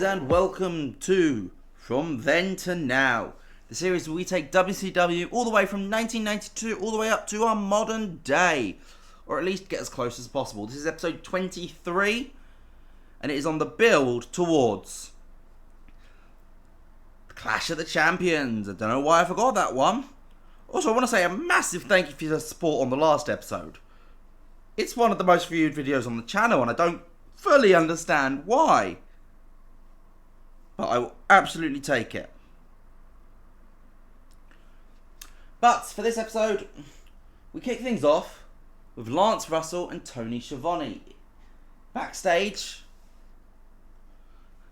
and welcome to From Then to Now, the series where we take WCW all the way from 1992 all the way up to our modern day, or at least get as close as possible. This is episode 23, and it is on the build towards the Clash of the Champions. I don't know why I forgot that one. Also, I want to say a massive thank you for your support on the last episode. It's one of the most viewed videos on the channel, and I don't fully understand why. But I will absolutely take it. But for this episode, we kick things off with Lance Russell and Tony Schiavone backstage.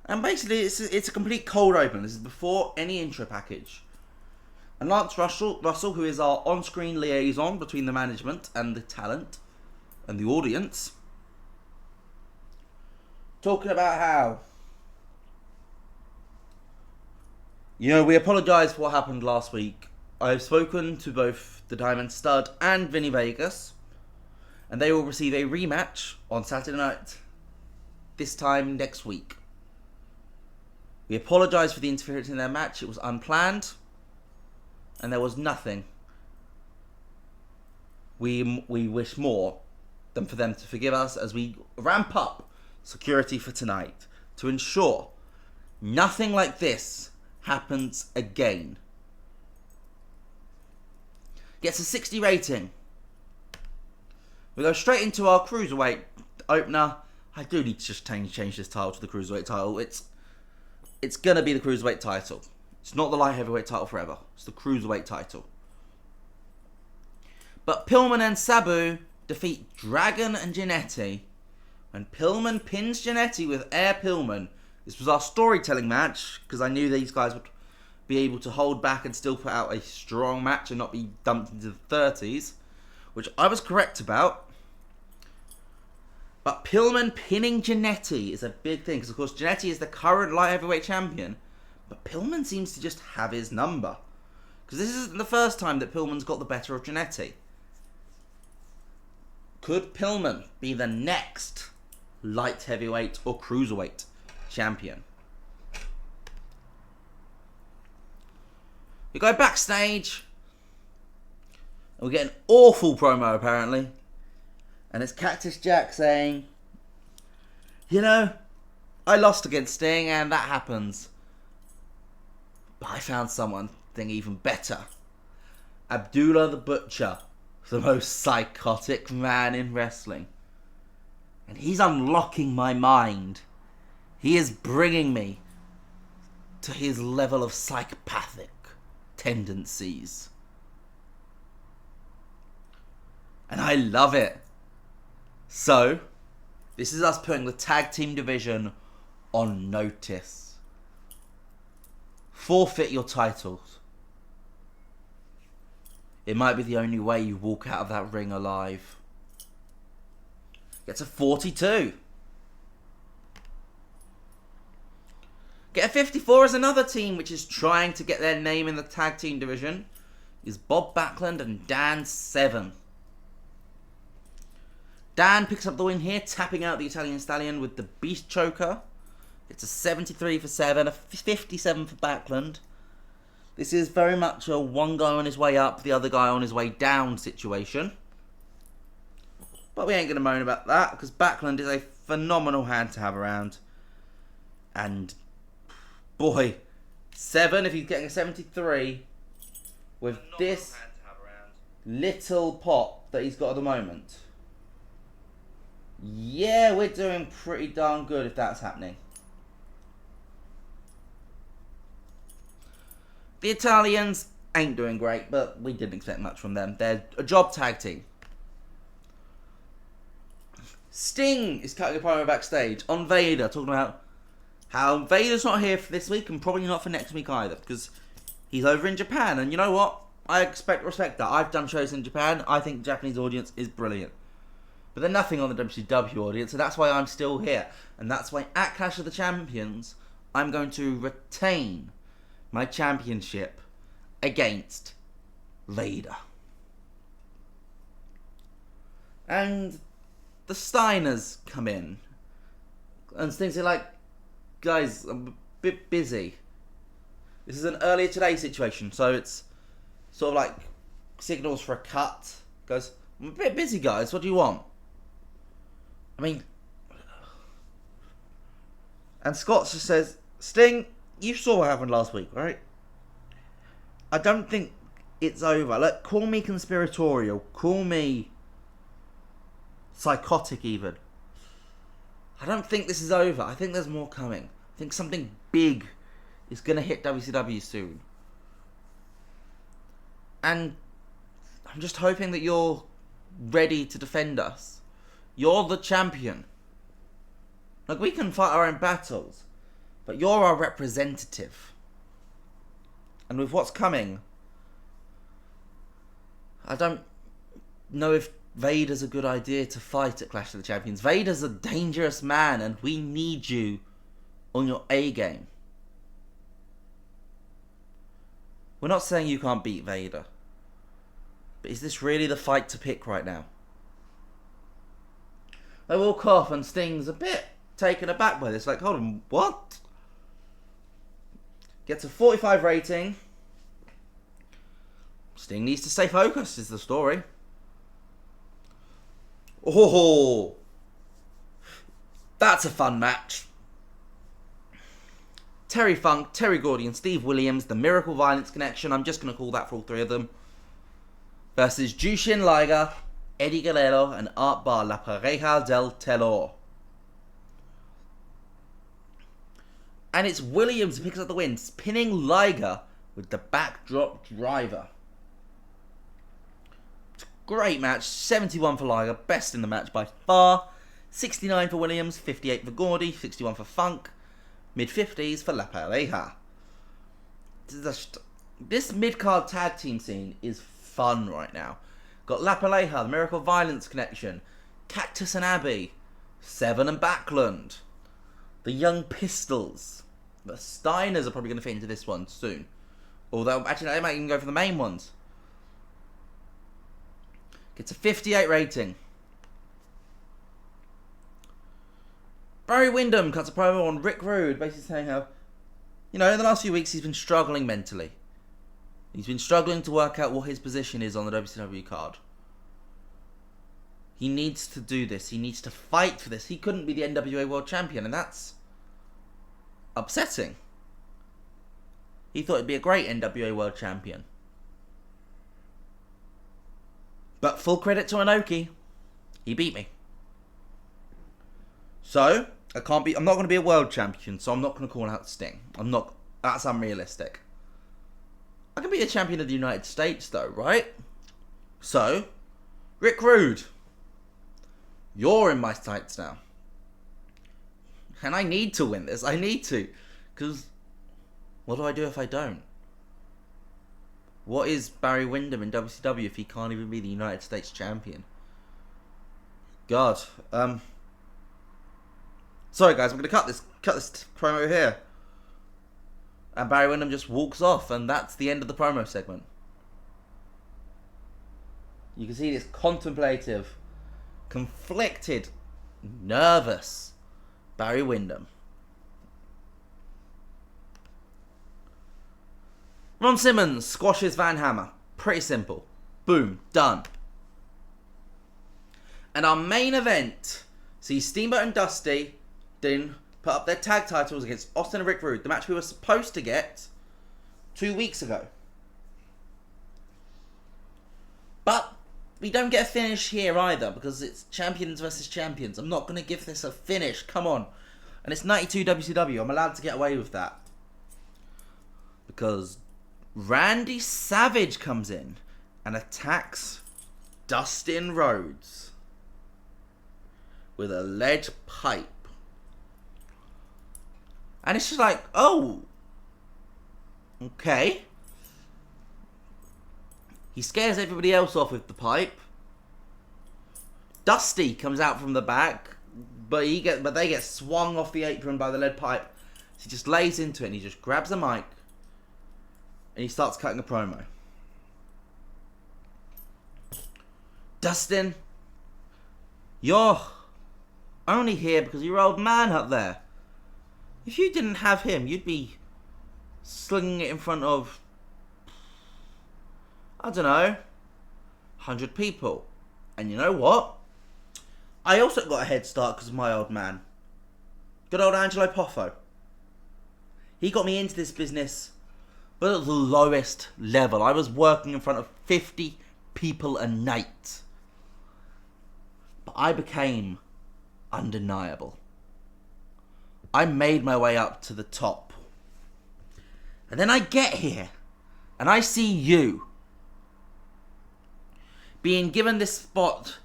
And basically, it's a complete cold open. This is before any intro package. And Lance Russell, who is our on-screen liaison between the management and the talent and the audience, talking about how, we apologise for what happened last week. I've spoken to both the Diamond Stud and Vinny Vegas, and they will receive a rematch on Saturday night, this time next week. We apologise for the interference in their match. It was unplanned, and there was nothing we wish more than for them to forgive us as we ramp up security for tonight to ensure nothing like this happens again. Gets a 60 rating. We go straight into our Cruiserweight opener. I do need to just change this title to the Cruiserweight title. It's going to be the Cruiserweight title. It's not the Light Heavyweight title forever. It's the Cruiserweight title. But Pillman and Sabu defeat Dragon and Jannetty. When Pillman pins Jannetty with Air Pillman. This was our storytelling match, because I knew these guys would be able to hold back and still put out a strong match and not be dumped into the 30s, which I was correct about. But Pillman pinning Jannetty is a big thing, because of course Jannetty is the current light heavyweight champion, but Pillman seems to just have his number, because this isn't the first time that Pillman's got the better of Jannetty. Could Pillman be the next light heavyweight or cruiserweight champion? We go backstage, and we get an awful promo apparently, and it's Cactus Jack saying, I lost against Sting and that happens, but I found something even better. Abdullah the Butcher, the most psychotic man in wrestling, and he's unlocking my mind. He is bringing me to his level of psychopathic tendencies. And I love it. So, this is us putting the tag team division on notice. Forfeit your titles. It might be the only way you walk out of that ring alive. Gets a 42. Get a 54 as another team which is trying to get their name in the tag team division is Bob Backlund and Dan Severn. Dan picks up the win here, tapping out the Italian Stallion with the Beast Choker. It's a 73 for Severn, a 57 for Backlund. This is very much a one guy on his way up, the other guy on his way down situation. But we ain't going to moan about that, because Backlund is a phenomenal hand to have around. And boy, Severn, if he's getting a 73, with this little pop that he's got at the moment, yeah, we're doing pretty darn good if that's happening. The Italians ain't doing great, but we didn't expect much from them. They're a job tag team. Sting is cutting a promo backstage on Vader, talking about how Vader's not here for this week and probably not for next week either, because he's over in Japan. And you know what? I respect that. I've done shows in Japan. I think the Japanese audience is brilliant. But they're nothing on the WCW audience, so that's why I'm still here. And that's why at Clash of the Champions, I'm going to retain my championship against Vader. And the Steiners come in. And things are like, guys, I'm a bit busy. This is an earlier today situation, so it's sort of like signals for a cut. Goes, I'm a bit busy, guys. What do you want? I mean, and Scott just says, Sting, you saw what happened last week, right? I don't think it's over. Look, call me conspiratorial. Call me psychotic even. I don't think this is over. I think there's more coming. I think something big is going to hit WCW soon. And I'm just hoping that you're ready to defend us. You're the champion. Like, we can fight our own battles, but you're our representative. And with what's coming, I don't know if Vader's a good idea to fight at Clash of the Champions. Vader's a dangerous man, and we need you on your A game. We're not saying you can't beat Vader, but is this really the fight to pick right now? They walk off, and Sting's a bit taken aback by this. Like, hold on, what? Gets a 45 rating. Sting needs to stay focused, is the story. Oh, that's a fun match. Terry Funk, Terry Gordy and Steve Williams, the Miracle Violence Connection, I'm just going to call that for all three of them, versus Jushin Liger, Eddie Guerrero and Art Bar, La Pareja del Terror. And it's Williams who picks up the win, pinning Liger with the backdrop driver. Great match, 71 for Liger, best in the match by far. 69 for Williams, 58 for Gordy, 61 for Funk, mid-50s for La Pareja. This mid-card tag team scene is fun right now. Got La Pareja, the Miracle Violence Connection, Cactus and Abbey, Seven and Backlund, the Young Pistols. The Steiners are probably going to fit into this one soon. Although, actually, they might even go for the main ones. Gets a 58 rating. Barry Windham cuts a promo on Rick Rude, basically saying how, in the last few weeks he's been struggling mentally. He's been struggling to work out what his position is on the WCW card. He needs to do this. He needs to fight for this. He couldn't be the NWA World Champion, and that's upsetting. He thought he'd be a great NWA World Champion. But full credit to Inoki, he beat me. So, I'm not going to be a world champion, so I'm not going to call out Sting. That's unrealistic. I can be a champion of the United States though, right? So, Rick Rude, you're in my sights now. And I need to win this, I need to. Because, what do I do if I don't? What is Barry Windham in WCW if he can't even be the United States champion? God. Sorry guys, I'm going to cut this promo here. And Barry Windham just walks off, and that's the end of the promo segment. You can see this contemplative, conflicted, nervous Barry Windham. Ron Simmons squashes Van Hammer. Pretty simple. Boom. Done. And our main event sees Steamboat and Dustin put up their tag titles against Austin and Rick Rude. The match we were supposed to get 2 weeks ago. But we don't get a finish here either, because it's champions versus champions. I'm not going to give this a finish. Come on. And it's 92 WCW. I'm allowed to get away with that. Because Randy Savage comes in and attacks Dustin Rhodes with a lead pipe. And it's just like, oh, okay. He scares everybody else off with the pipe. Dusty comes out from the back, but they get swung off the apron by the lead pipe. So he just lays into it and he just grabs a mic and he starts cutting a promo. Dustin, you're only here because your old man up there If you didn't have him, you'd be slinging it in front of, I don't know, 100 people. And you know what? I also got a head start because of my old man. Good old Angelo Poffo. He got me into this business, but at the lowest level. I was working in front of 50 people a night. But I became undeniable. I made my way up to the top. And then I get here, and I see you being given this spot.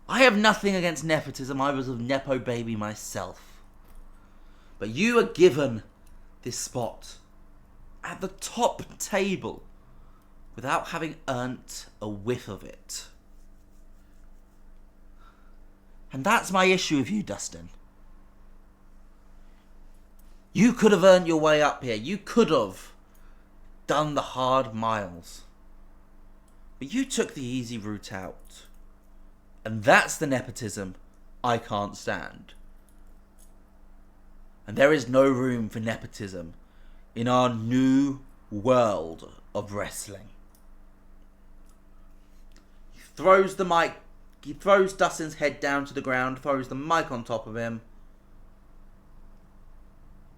I have nothing against nepotism. I was a Nepo baby myself. But you are given this spot at the top table without having earned a whiff of it. And that's my issue with you, Dustin. You could have earned your way up here. You could have done the hard miles. But you took the easy route out. And that's the nepotism I can't stand. And there is no room for nepotism in our new world of wrestling. He throws the mic. He throws Dustin's head down to the ground, throws the mic on top of him.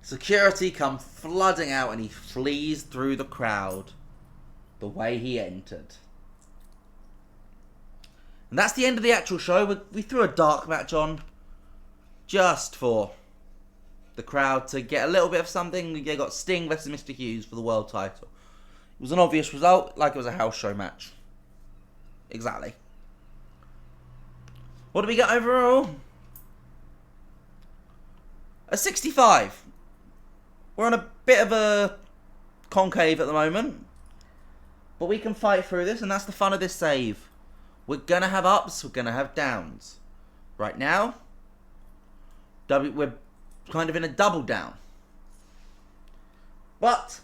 Security come flooding out and he flees through the crowd the way he entered. And that's the end of the actual show. We threw a dark match on just for the crowd to get a little bit of something. We got Sting versus Mr. Hughes for the world title. It was an obvious result, like it was a house show match. Exactly. What do we get overall? A 65. We're on a bit of a concave at the moment. But we can fight through this, and that's the fun of this save. We're going to have ups, we're going to have downs. Right now, we're kind of in a double down. But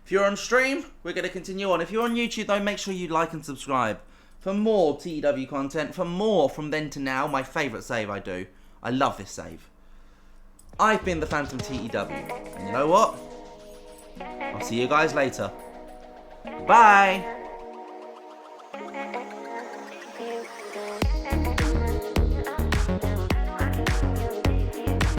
if you're on stream, we're going to continue on. If you're on YouTube, though, make sure you like and subscribe for more TEW content, for more from then to now. My favourite save I do. I love this save. I've been the Phantom TEW. And you know what? I'll see you guys later. Bye!